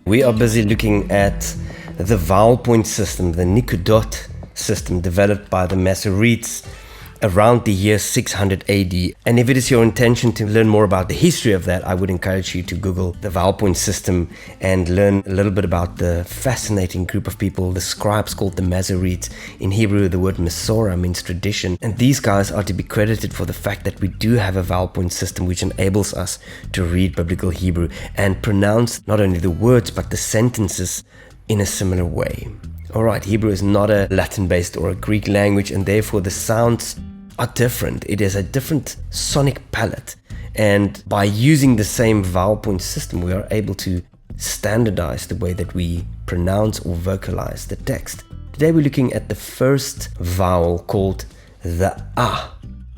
We are busy looking at the vowel point system, the Nikudot system developed by the Masoretes around the year 600 AD. And if it is your intention to learn more about the history of that, I would encourage you to Google the vowel point system and learn a little bit about the fascinating group of people, the scribes called the Masoretes. In Hebrew, the word Masorah means tradition. And these guys are to be credited for the fact that we do have a vowel point system which enables us to read biblical Hebrew and pronounce not only the words but the sentences in a similar way. Alright, Hebrew is not a Latin-based or a Greek language, and therefore the sounds are different. It is a different sonic palette, and by using the same vowel point system we are able to standardize the way that we pronounce or vocalize the text. Today we're looking at the first vowel called the A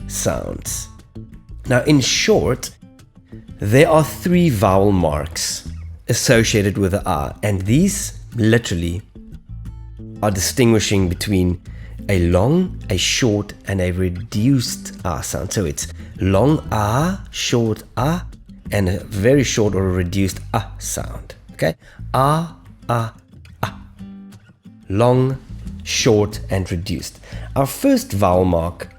sounds. Now in short, there are 3 vowel marks associated with the A, and these literally are distinguishing between a long, a short, and a reduced A sound. So it's long A, short A, and a very short or reduced A sound. Okay? A, A, A. Long, short, and reduced. Our first vowel mark,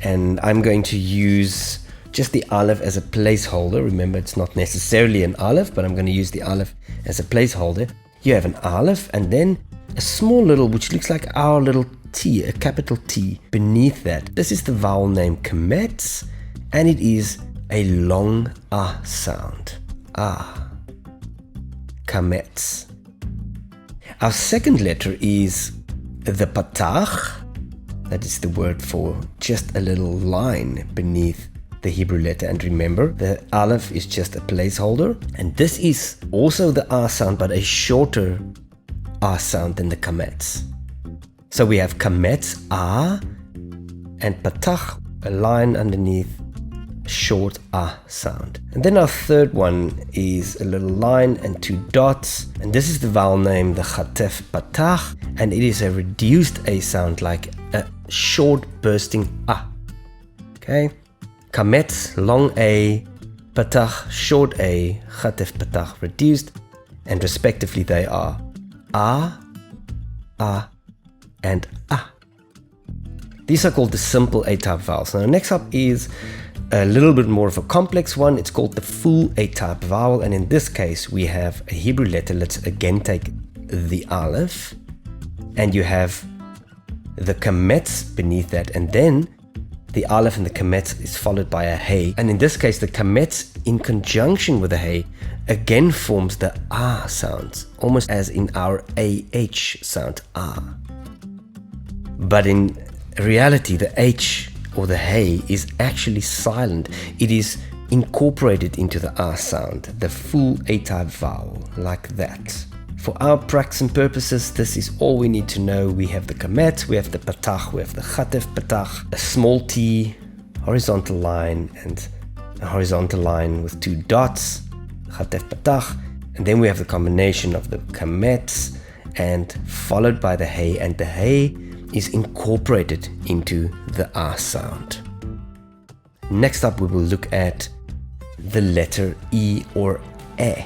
and I'm going to use just the aleph as a placeholder. Remember, it's not necessarily an aleph, but I'm going to use the aleph as a placeholder. You have an aleph and then a small little, which looks like our little T, a capital T beneath that. This is the vowel name qametz, and it is a long A sound. Ah. Qametz. Our second letter is the patach. That is the word for just a little line beneath the Hebrew letter. And remember, the aleph is just a placeholder. And this is also the A sound, but a shorter A sound than the qametz. So we have qametz, A, and patach, a line underneath, short A sound. And then our third one is a little line and 2 dots. And this is the vowel name, the CHATEPH PATACH, and it is a reduced A sound, like a short bursting A. Okay? Qametz, long A, patach, short A, CHATEPH PATACH, reduced, and respectively they are A, and A. These are called the simple A-type vowels. Now next up is a little bit more of a complex one. It's called the full A-type vowel, and in this case we have a Hebrew letter. Let's again take the aleph, and you have the qametz beneath that, and then the aleph and the qametz is followed by a hey. And in this case the qametz in conjunction with the hey again forms the A sounds, almost as in our AH sound, A. But in reality the H or the hey is actually silent. It is incorporated into the A sound, the full A-type vowel, like that. For our practice and purposes, this is all we need to know. We have the qametz, we have the patach, we have the CHATEPH PATACH, a small t, horizontal line, and a horizontal line with 2 dots, CHATEPH PATACH, and then we have the combination of the qametz and followed by the hey, and the hey is incorporated into the A sound. Next up we will look at the letter E or A.